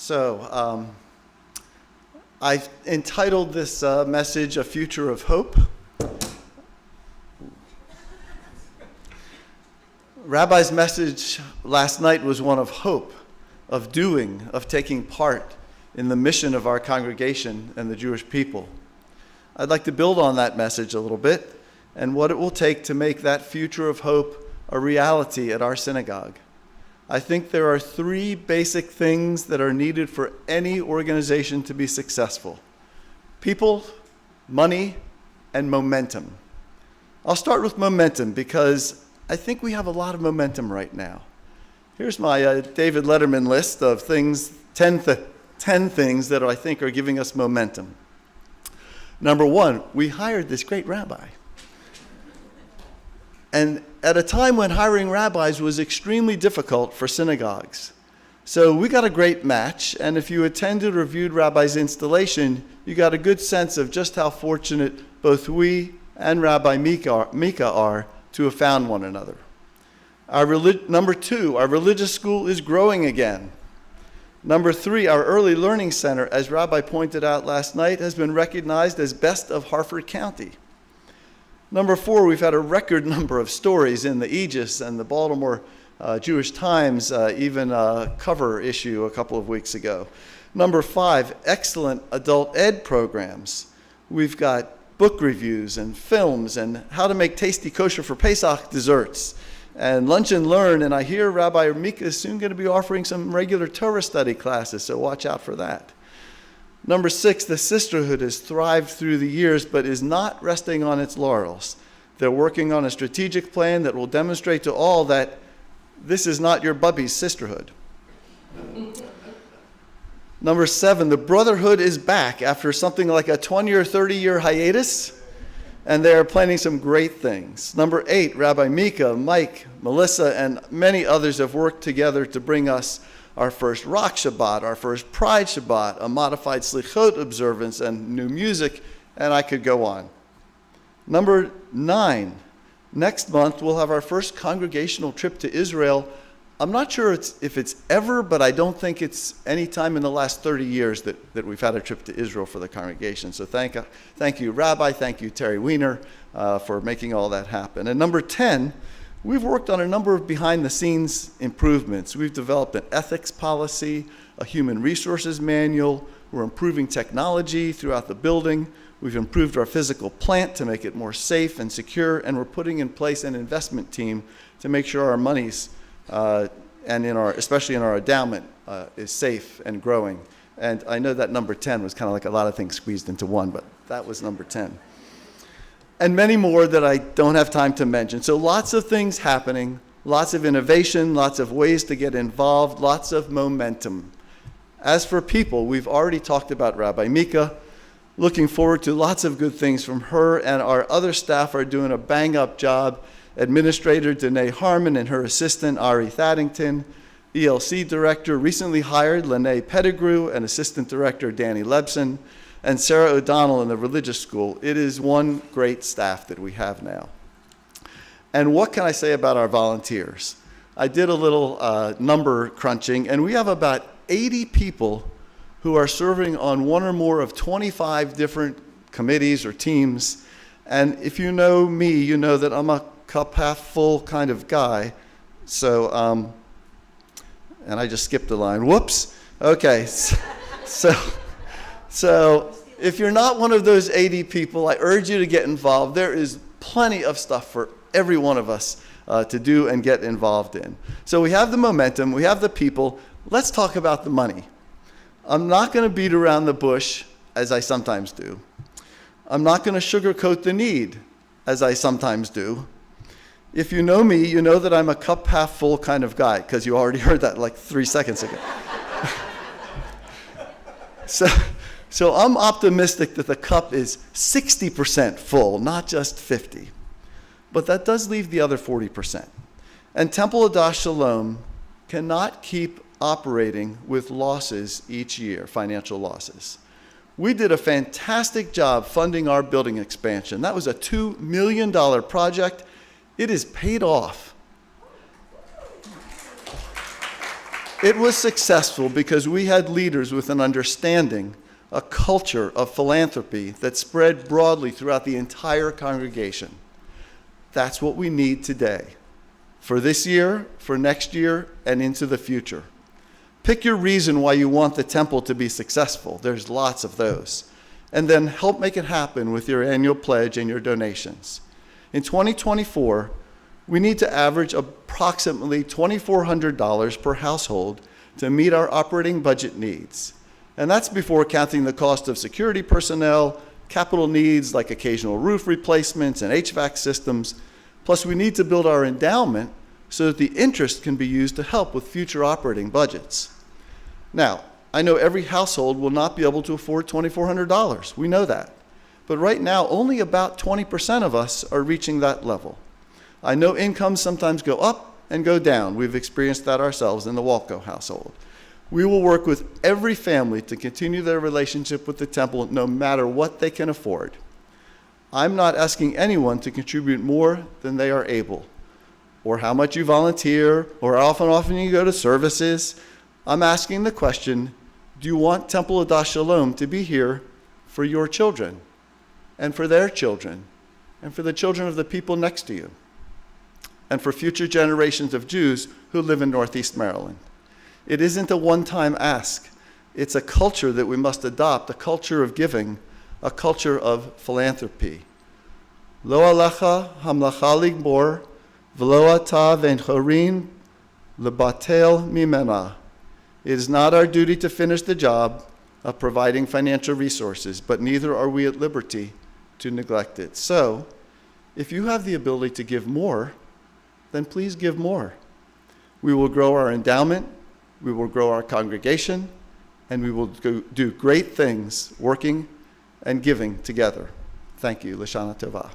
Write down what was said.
So I entitled this message, A Future of Hope. Rabbi's message last night was one of hope, of doing, of taking part in the mission of our congregation and the Jewish people. I'd like to build on that message a little bit and what it will take to make that future of hope a reality at our synagogue. I think there are three basic things that are needed for any organization to be successful: people, money, and momentum. I'll start with momentum because I think we have a lot of momentum right now. Here's my David Letterman list of things, 10 things that I think are giving us momentum. Number one, we hired this great rabbi. And at a time when hiring rabbis was extremely difficult for synagogues. So we got a great match, and if you attended or viewed Rabbi's installation, you got a good sense of just how fortunate both we and Rabbi Mika are to have found one another. Number two, our religious school is growing again. Number three, our early learning center, as Rabbi pointed out last night, has been recognized as best of Harford County. Number four, we've had a record number of stories in the Aegis and the Baltimore Jewish Times, even a cover issue a couple of weeks ago. Number five, excellent adult ed programs. We've got book reviews and films and how to make tasty kosher for Pesach desserts and lunch and learn. And I hear Rabbi Mika is soon going to be offering some regular Torah study classes, so watch out for that. Number six, the sisterhood has thrived through the years, but is not resting on its laurels. They're working on a strategic plan that will demonstrate to all that this is not your bubby's sisterhood. Number seven, the brotherhood is back after something like a 20 or 30-year hiatus, and they are planning some great things. Number eight, Rabbi Mika, Mike, Melissa, and many others have worked together to bring us our first Rock Shabbat, our first Pride Shabbat, a modified Slichot observance, and new music, and I could go on. Number nine, next month we'll have our first congregational trip to Israel. I'm not sure if it's ever, but I don't think it's any time in the last 30 years that we've had a trip to Israel for the congregation. So thank you, Rabbi, thank you, Terry Weiner, for making all that happen. And number 10, we've worked on a number of behind-the-scenes improvements. We've developed an ethics policy, a human resources manual. We're improving technology throughout the building. We've improved our physical plant to make it more safe and secure, and we're putting in place an investment team to make sure our monies, and especially in our endowment, is safe and growing. And I know that number 10 was kind of like a lot of things squeezed into one, but that was number 10. And many more that I don't have time to mention. So lots of things happening, lots of innovation, lots of ways to get involved, lots of momentum. As for people, we've already talked about Rabbi Mika. Looking forward to lots of good things from her, and our other staff are doing a bang-up job. Administrator Danae Harmon and her assistant Ari Thaddington, ELC Director recently hired Lene Pettigrew, and Assistant Director Danny Lebson, and Sarah O'Donnell in the religious school. It is one great staff that we have now. And what can I say about our volunteers? I did a little number crunching, and we have about 80 people who are serving on one or more of 25 different committees or teams. And if you know me, you know that I'm a cup half full kind of guy. So, and I just skipped a line. Whoops. Okay. So if you're not one of those 80 people, I urge you to get involved. There is plenty of stuff for every one of us to do and get involved in. So we have the momentum, we have the people. Let's talk about the money. I'm not going to beat around the bush, as I sometimes do. I'm not going to sugarcoat the need, as I sometimes do. If you know me, you know that I'm a cup half full kind of guy, because you already heard that like 3 seconds ago. So I'm optimistic that the cup is 60% full, not just 50. But that does leave the other 40%. And Temple Adash Shalom cannot keep operating with losses each year, financial losses. We did a fantastic job funding our building expansion. That was a $2 million project. It is paid off. It was successful because we had leaders with an understanding, a culture of philanthropy that spread broadly throughout the entire congregation. That's what we need today, for this year, for next year, and into the future. Pick your reason why you want the temple to be successful. There's lots of those. And then help make it happen with your annual pledge and your donations. In 2024, we need to average approximately $2,400 per household to meet our operating budget needs. And that's before counting the cost of security personnel, capital needs like occasional roof replacements and HVAC systems. Plus, we need to build our endowment so that the interest can be used to help with future operating budgets. Now, I know every household will not be able to afford $2,400. We know that. But right now, only about 20% of us are reaching that level. I know incomes sometimes go up and go down. We've experienced that ourselves in the Walco household. We will work with every family to continue their relationship with the temple no matter what they can afford. I'm not asking anyone to contribute more than they are able, or how much you volunteer, or how often you go to services. I'm asking the question, do you want Temple Adas Shalom to be here for your children, and for their children, and for the children of the people next to you, and for future generations of Jews who live in Northeast Maryland? It isn't a one-time ask. It's a culture that we must adopt, a culture of giving, a culture of philanthropy. Lo alecha hamlacha ligbor, v'lo ata v'enchorin lebatel mimena. It is not our duty to finish the job of providing financial resources, but neither are we at liberty to neglect it. So, if you have the ability to give more, then please give more. We will grow our endowment, we will grow our congregation, and we will do great things working and giving together. Thank you. Lashana Tova.